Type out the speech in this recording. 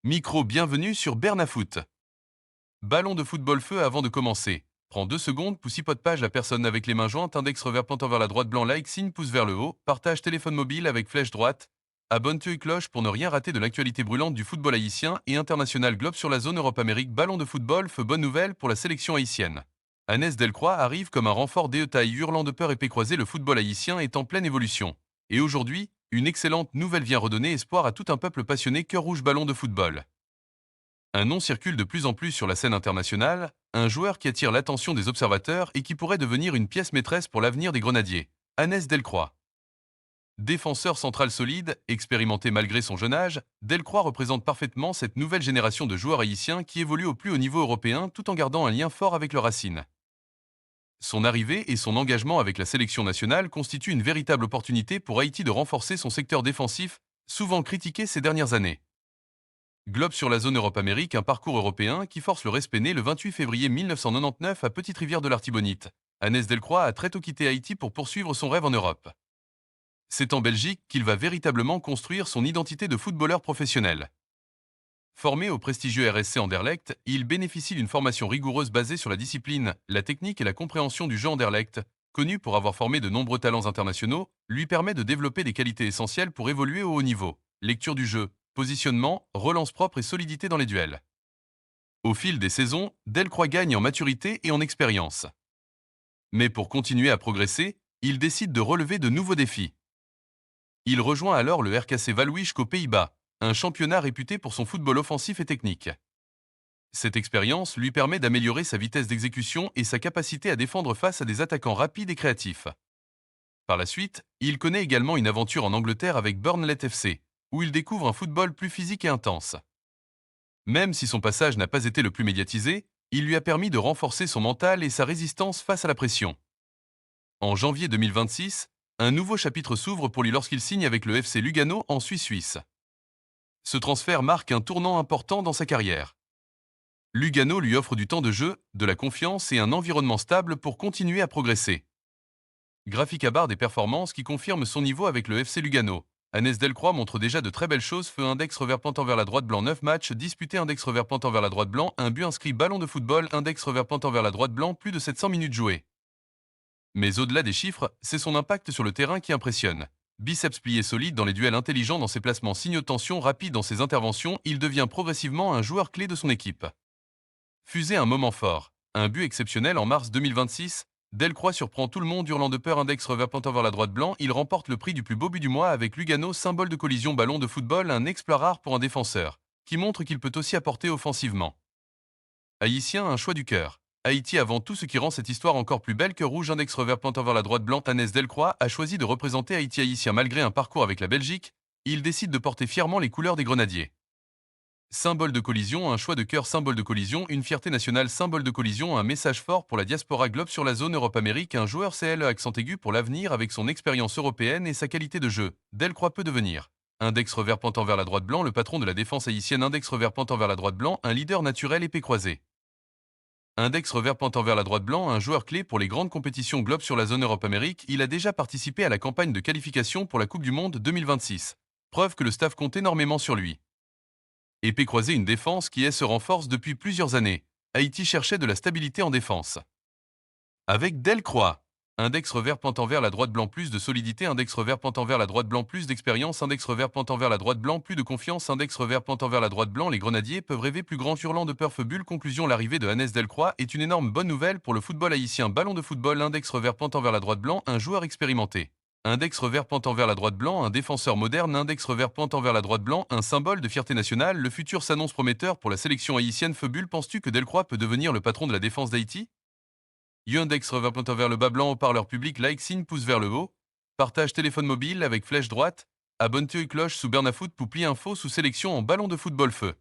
Micro, bienvenue sur Bernafoot. Ballon de football feu avant de commencer. Prends 2 secondes, pouce page la personne avec les mains jointes, index revers pointant vers la droite, blanc like, signe pouce vers le haut, partage téléphone mobile avec flèche droite, abonne-toi et cloche pour ne rien rater de l'actualité brûlante du football haïtien et international globe sur la zone Europe-Amérique. Ballon de football feu, bonne nouvelle pour la sélection haïtienne. Hannes Delcroix arrive comme un renfort taille hurlant de peur épée croisée. Le football haïtien est en pleine évolution. Et aujourd'hui, une excellente nouvelle vient redonner espoir à tout un peuple passionné cœur rouge ballon de football. Un nom circule de plus en plus sur la scène internationale, un joueur qui attire l'attention des observateurs et qui pourrait devenir une pièce maîtresse pour l'avenir des Grenadiers. Hannes Delcroix. Défenseur central solide, expérimenté malgré son jeune âge, Delcroix représente parfaitement cette nouvelle génération de joueurs haïtiens qui évoluent au plus haut niveau européen tout en gardant un lien fort avec leurs racines. Son arrivée et son engagement avec la sélection nationale constituent une véritable opportunité pour Haïti de renforcer son secteur défensif, souvent critiqué ces dernières années. Globe sur la zone Europe-Amérique, un parcours européen qui force le respect. Né le 28 février 1999 à Petite-Rivière de l'Artibonite, Hannes Delcroix a très tôt quitté Haïti pour poursuivre son rêve en Europe. C'est en Belgique qu'il va véritablement construire son identité de footballeur professionnel. Formé au prestigieux RSC Anderlecht, il bénéficie d'une formation rigoureuse basée sur la discipline, la technique et la compréhension du jeu. Anderlecht, connu pour avoir formé de nombreux talents internationaux, lui permet de développer des qualités essentielles pour évoluer au haut niveau: lecture du jeu, positionnement, relance propre et solidité dans les duels. Au fil des saisons, Delcroix gagne en maturité et en expérience. Mais pour continuer à progresser, il décide de relever de nouveaux défis. Il rejoint alors le RKC Waalwijk aux Pays-Bas, un championnat réputé pour son football offensif et technique. Cette expérience lui permet d'améliorer sa vitesse d'exécution et sa capacité à défendre face à des attaquants rapides et créatifs. Par la suite, il connaît également une aventure en Angleterre avec Burnley FC, où il découvre un football plus physique et intense. Même si son passage n'a pas été le plus médiatisé, il lui a permis de renforcer son mental et sa résistance face à la pression. En janvier 2026, un nouveau chapitre s'ouvre pour lui lorsqu'il signe avec le FC Lugano en Suisse. Ce transfert marque un tournant important dans sa carrière. Lugano lui offre du temps de jeu, de la confiance et un environnement stable pour continuer à progresser. Graphique à barre des performances qui confirment son niveau avec le FC Lugano. Hannes Delcroix montre déjà de très belles choses. Feu, index revers pointant vers la droite, blanc, 9 matchs disputés, index revers pointant vers la droite, blanc, un but inscrit. Ballon de football, index revers pointant vers la droite, blanc, plus de 700 minutes jouées. Mais au-delà des chiffres, c'est son impact sur le terrain qui impressionne. Biceps plié solide dans les duels, intelligent dans ses placements, signe de tension rapide dans ses interventions, il devient progressivement un joueur clé de son équipe. Fusé un moment fort, un but exceptionnel en mars 2026, Delcroix surprend tout le monde hurlant de peur, index revers pointant vers la droite, blanc, il remporte le prix du plus beau but du mois avec Lugano, symbole de collision. Ballon de football, un exploit rare pour un défenseur, qui montre qu'il peut aussi apporter offensivement. Haïtien, un choix du cœur. Haïti avant tout, ce qui rend cette histoire encore plus belle. Que rouge, index revers pointant vers la droite, blanc, Hannes Delcroix a choisi de représenter Haïti. Haïtien malgré un parcours avec la Belgique, il décide de porter fièrement les couleurs des Grenadiers. Symbole de collision, un choix de cœur, symbole de collision, une fierté nationale, symbole de collision, un message fort pour la diaspora globe sur la zone Europe-Amérique, un joueur CLE accent aigu pour l'avenir avec son expérience européenne et sa qualité de jeu. Delcroix peut devenir. Index revers pointant vers la droite, blanc, le patron de la défense haïtienne. Index revers pointant vers la droite, blanc, un leader naturel, épée croisée. Index revers pointant vers la droite, blanc, un joueur clé pour les grandes compétitions globe sur la zone Europe-Amérique. Il a déjà participé à la campagne de qualification pour la Coupe du Monde 2026. Preuve que le staff compte énormément sur lui. Épée croisée, une défense qui se renforce depuis plusieurs années. Haïti cherchait de la stabilité en défense. Avec Delcroix. Index revers pointant vers la droite, blanc, plus de solidité, index revers pointant vers la droite, blanc, plus d'expérience, index revers pointant vers la droite, blanc, plus de confiance, index revers pointant vers la droite, blanc, les Grenadiers peuvent rêver plus grand. Hurlant de peur, feu bulle. Conclusion, l'arrivée de Hannes Delcroix est une énorme bonne nouvelle pour le football haïtien. Ballon de football, index revers pointant vers la droite, blanc, un joueur expérimenté. Index revers pointant vers la droite, blanc, un défenseur moderne, index revers pointant vers la droite, blanc, un symbole de fierté nationale. Le futur s'annonce prometteur pour la sélection haïtienne. Feu bulle, penses-tu que Delcroix peut devenir le patron de la défense d'Haïti? Index revers pointant vers le bas, blanc, haut-parleur public, like, signe pouce vers le haut. Partage téléphone mobile avec flèche droite. Abonne-toi et cloche sous Bernafoot pour plier info sous sélection en ballon de football feu.